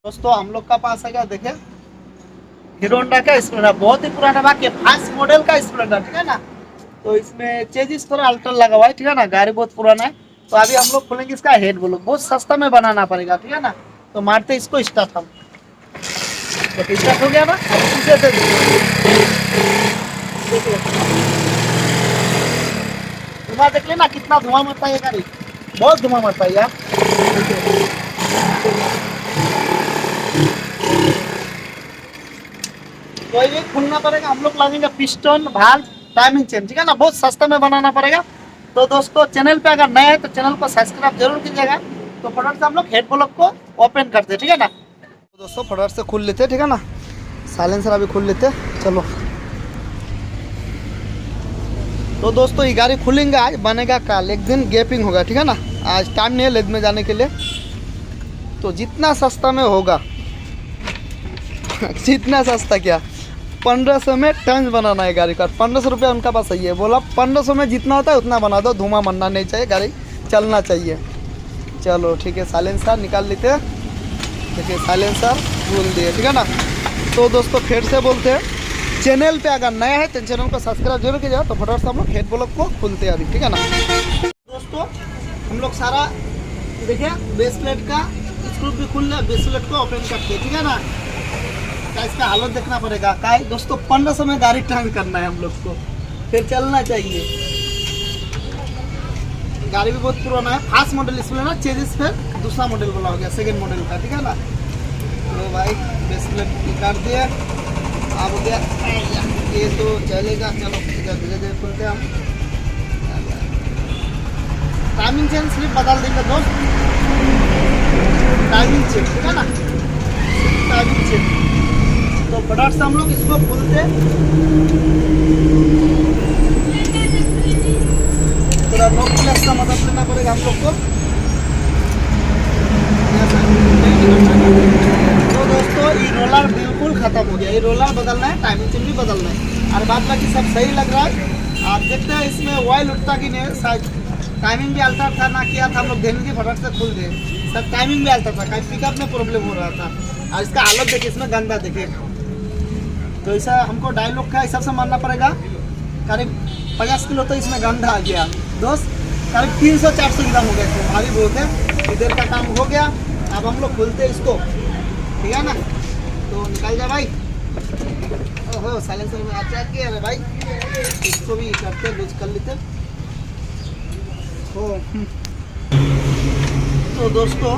दोस्तों हम लोग का पास है क्या देखे हीरो होंडा का स्प्लेंडर, बहुत ही पुराना बाकी फर्स्ट मॉडल का स्प्लेंडर, ठीक है ना। तो इसमें चेजिस थोड़ा अल्टर लगा हुआ है, ठीक है ना। गाड़ी बहुत पुराना है। तो अभी हम लोग खोलेंगे इसका हेड ब्लॉक, बहुत सस्ता में बनाना पड़ेगा, ठीक है ना। तो मारते इसको स्टार्ट हम, तो स्टार्ट हो गया ना। धुआं देख लेना कितना धुआं मरता है ये गाड़ी, बहुत धुआं मरता है यार। तो ये खुलना पड़ेगा, हम लोग लगेंगे पिस्टन भाल्व टाइमिंग चेन, ठीक है ना। बहुत सस्ते में बनाना पड़ेगा। तो दोस्तों चैनल पे अगर नए हैं तो चैनल को सब्सक्राइब जरूर कीजिएगा। तो फटाफट से हम लोग हेड ब्लॉक को ओपन करते हैं, ठीक है ना। तो दोस्तों फटाफट से खोल लेते हैं, ठीक है ना। साइलेंसर अभी खोल लेते हैं, चलो। तो दोस्तों ये गाड़ी खुलेंगे आज, बनेगा कल, एक दिन गैपिंग होगा, ठीक है ना। आज टाइम नहीं है लेद में जाने के लिए। तो जितना सस्ता में होगा जितना सस्ता क्या, 1500 में टंच बनाना है गाड़ी का। 1500 रुपया उनका पास सही है, बोला 1500 में जितना होता है उतना बना दो, धुआं मरना नहीं चाहिए, गाड़ी चलना चाहिए। चलो ठीक है, साइलेंसर निकाल लेते हैं। देखिए साइलेंसर खोल दिए, ठीक है ना। तो दोस्तों फिर से बोलते हैं, चैनल पे अगर नया है तो चैनल को सब्सक्राइब जरूर कीजिएगा। तो फटाफट से हम लोग हेड ब्लॉक को खोलते हैं अभी, ठीक है ना। दोस्तों हम लोग सारा देखिए बेस प्लेट का स्क्रू भी खुल रहा है, बेस प्लेट को ओपन करते हैं, ठीक है ना। इसका हालत देखना पड़ेगा का दोस्तों, 1500 में गाड़ी टर्न करना है हम लोग को, फिर चलना चाहिए। गाड़ी भी बहुत पुराना है, फर्स्ट मॉडल इसमें ना, चेजिस फिर दूसरा मॉडल बोला हो गया, सेकंड मॉडल का, ठीक है ना। तो भाई बेस प्लेट काट दिया, अब हो गया ये तो चलेगा। चलो धीरे धीरे खुलते हम। टाइमिंग चेन स्लिप बदल देंगे दोस्त, टाइमिंग चेन, ठीक है ना, टाइमिंग चेन। तो फटाफट से हम लोग इसको खोलते, थोड़ा लॉक प्लस का मदद लेना पड़ेगा हम लोग को। तो दोस्तों ये रोलर बिल्कुल खत्म हो गया, ये रोलर बदलना है, टाइमिंग चेन भी बदलना है, और बात बाकी सब सही लग रहा है। आप देखते हैं इसमें ऑयल उठता कि नहीं, शायद टाइमिंग भी अल्टर था ना, किया था हम लोग देने की, फटाफट से खुल दे। सब टाइमिंग भी अल्टर था, कहीं पिकअप में प्रॉब्लम हो रहा था। और इसका हालत देखिए, इसमें गंदा देखिए। तो ऐसा हमको डायलॉग का हिसाब से मानना पड़ेगा, करीब 50 किलो तो इसमें गंदा आ गया दोस्त, करीब 300-400 ग्राम हो गया, इसमें भारी बहुत है। इधर का काम हो गया, अब हम लोग खोलते हैं इसको, ठीक है ना। तो निकल जा भाई। ओहो साइलेंसर में अच्छा किया है भाई, इसको भी करते लूज कर लेते। तो दोस्तों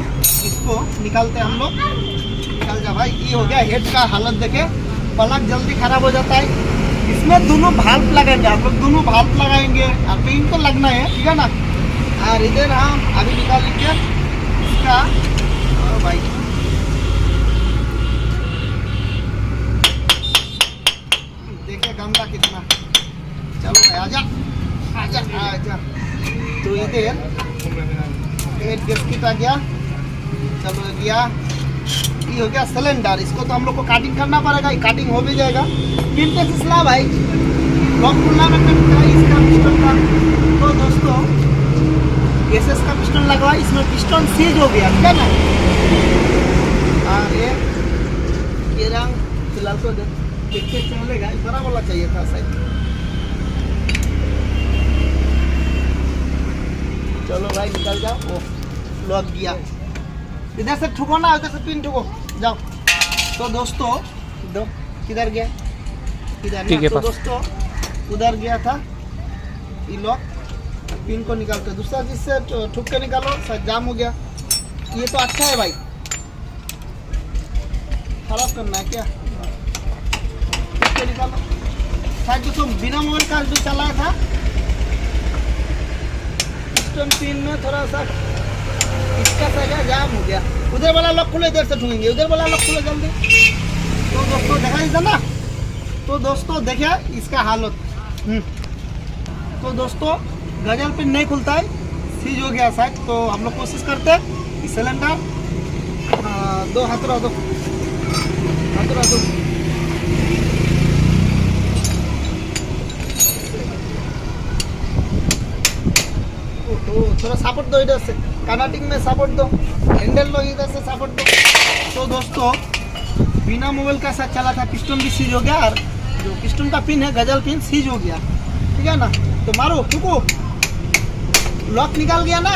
इसको निकालते हैं हम लोग, निकल जा भाई। ये हो गया हेड का हालत देखे, प्लग जल्दी खराब हो जाता है। इसमें दोनों भाल्व लगाएंगे हम लोग, दोनों भाल्व लगाएंगे, और पिन तो लगना है, ठीक है ना। और इधर हम अभी निकाल लीजिए इसका भाई। देखिए गंदा कितना, चलो भाई आजा आजा आजा। तो इधर एक बिस्किट आ गया, चलो गया। ये हो गया सिलेंडर, इसको तो हम लोग को काटिंग करना पड़ेगा, काटिंग हो भी जाएगा। पिन पे फिसला भाई, लॉक खुलना में इसका पिस्टन का। तो दोस्तों एसएस का पिस्टन लगवा, इसमें पिस्टन सीज हो गया, ठीक है ना। और ये रंग फिलहाल तो देखते चलेगा, बड़ा वाला चाहिए था शायद। चलो भाई निकल जाओ, ओ लग गया। इधर से ठुको ना, उधर से पिन ठुको, जाओ। तो दोस्तों दो किधर गया, किधर, तो दोस्तों उधर गया था ये लॉक, पिन को निकालते, दूसरा चीज से ठुक के निकालो, शायद जाम हो गया। ये तो अच्छा है भाई, खराब करना है क्या, इसको निकालो। शायद जो तुम बिना मोबाइल का जो चलाया था, पिस्टन पिन में थोड़ा सा इसका सजा जाम हो गया। उधर वाला लॉक खुले, इधर से ठूकेंगे, उधर वाला लॉक खुले जल्दी। तो दोस्तों देखा इधर ना, तो दोस्तों देखिए इसका हालत। तो दोस्तों गजल पिन नहीं खुलता है, सीज हो गया शायद। तो हम लोग कोशिश करते हैं सिलेंडर, दो हाथ रहो, दो हाथ रहो, दो। थोड़ा सपोर्ट दो इधर से। कनेक्टिंग में सपोर्ट दो, हैंडल लो इधर से सपोर्ट दो। तो दोस्तों बिना मोबाइल का साथ चला था, पिस्टन भी सीज हो गया और जो पिस्टन का पिन है गजल पिन सीज हो गया, ठीक है ना। तो मारो ठुको, लॉक निकाल गया ना।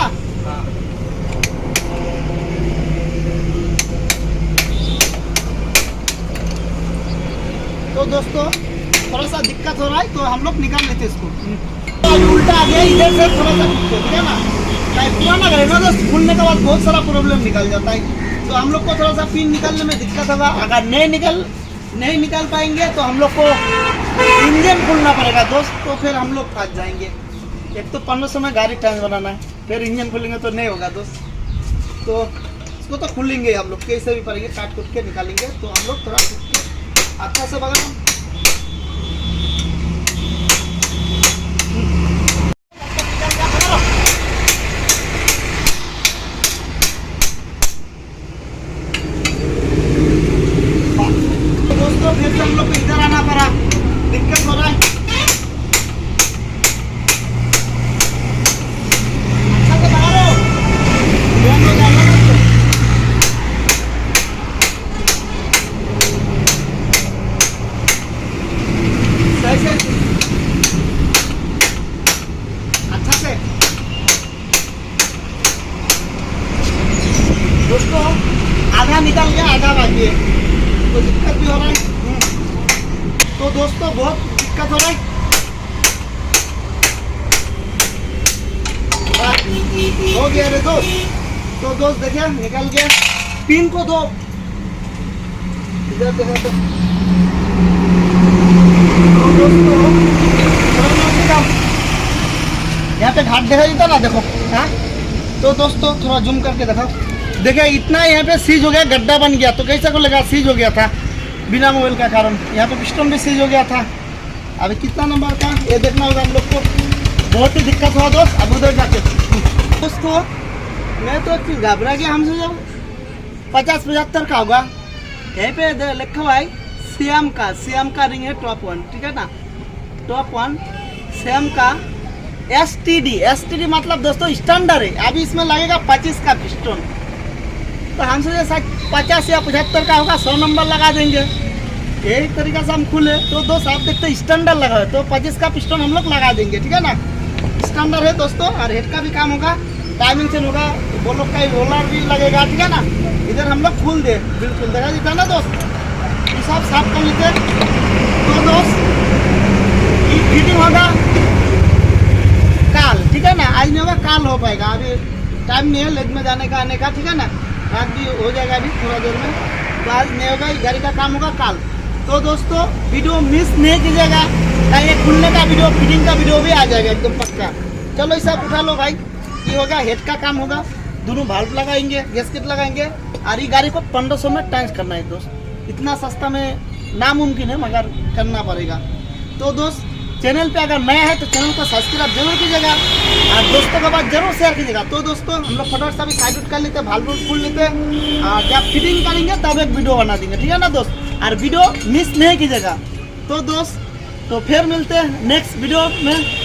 तो दोस्तों थोड़ा सा दिक्कत हो रहा है तो हम लोग निकाल लेते इसको। तो उल्टा आ गया, इधर से थोड़ा सा ठीक है ना, पुराना रहेगा तो खुलने के बाद बहुत सारा प्रॉब्लम निकल जाता है। तो हम लोग को थोड़ा सा पिन निकालने में दिक्कत होगा। अगर नहीं निकाल पाएंगे तो हम लोग को इंजन खोलना पड़ेगा दोस्त, तो फिर हम लोग फंस जाएंगे। एक तो 1500 में गाड़ी टाइम बनाना है, फिर इंजन खोलेंगे तो नहीं होगा दोस्त। तो इसको तो खोलेंगे हम लोग, कैसे भी पड़ेंगे, काट कूट के निकालेंगे। तो हम लोग थोड़ा अच्छा से बगा दोस्तों, फिर से हम लोग को इधर आना पड़ा, दिक्कत हो रहा है। अच्छा से बगा लो, ध्यान हो जाएगा दोस्तों। सही से अच्छा से दोस्तों, आधा निकल गया आधा बाकी है, तो दिक्कत भी हो रहा है। तो दोस्तों बहुत दिक्कत हो रहा है। हो गया रे दोस्त। तो दोस्त देखिए निकल गया, पिन को दो इधर देखा। तो दोस्तों यहाँ पे घाट देखा देता ना, देखो। हाँ तो दोस्तों थोड़ा जूम करके दिखाओ, देखिए इतना यहाँ पे सीज हो गया, गड्ढा बन गया। तो कैसा को लगा, सीज हो गया था बिना मोबाइल का कारण। यहाँ पे पिस्टन भी सीज हो गया था। अभी कितना नंबर का ये देखना होगा हम लोग को, बहुत ही दिक्कत हुआ दोस्त। अब उधर जाके दोस्तों मैं तो घबरा गया, हमसे जब 50-75 का होगा। यहाँ पे लिखा हुआ है श्याम का रिंग है टॉप 1, ठीक है ना, टॉप 1 श्याम का STD मतलब दोस्तों स्टैंडर्ड है। अभी इसमें लगेगा 25 का पिस्टन, तो हमसे जैसा 50 या 75 का होगा, 100 नंबर लगा देंगे। यही तरीका से हम खुले। तो दोस्त आप देखते स्टैंडर्ड लगा है, तो 25 का पिस्टन हम लोग लगा देंगे, ठीक है ना। स्टैंडर्ड है दोस्तों। और हेड का भी काम होगा, टाइमिंग से होगा, बोलो का रोलर भी लगेगा, ठीक है ना। इधर हम लोग खुल दे, बिल्कुल देखा देता है ना दोस्त, ये सब साफ कर लेते। तो दोस्त ये फिटिंग होगा काल, ठीक है ना, आज नहीं होगा काल हो पाएगा। अभी टाइम नहीं है लेग में जाने का आने का, ठीक है ना, रात भी हो जाएगा अभी थोड़ा देर में। तो आज नहीं होगा, गाड़ी का काम होगा काल। तो दोस्तों वीडियो मिस नहीं कीजिएगा, ये खुलने का वीडियो, फिटिंग का वीडियो भी आ जाएगा एकदम पक्का। चलो ये सब उठा लो भाई, ये होगा हेड का काम होगा, दोनों भाल्व लगाएंगे, गैसकेट लगाएंगे। और ये गाड़ी को 1500 में टाइम करना है दोस्त। इतना सस्ता में नामुमकिन है मगर करना पड़ेगा। तो दोस्त चैनल पे अगर नया है तो चैनल को सब्सक्राइब जरूर कीजिएगा और दोस्तों के बाद जरूर शेयर कीजिएगा। तो दोस्तों हम लोग फटाफट से साइड उठ कर लेते हैं, भाल्व खोल लेते हैं, और जब फिटिंग करेंगे तब एक वीडियो बना देंगे, ठीक है ना दोस्त। और वीडियो मिस नहीं कीजिएगा। तो दोस्त तो फिर मिलते हैं नेक्स्ट वीडियो में।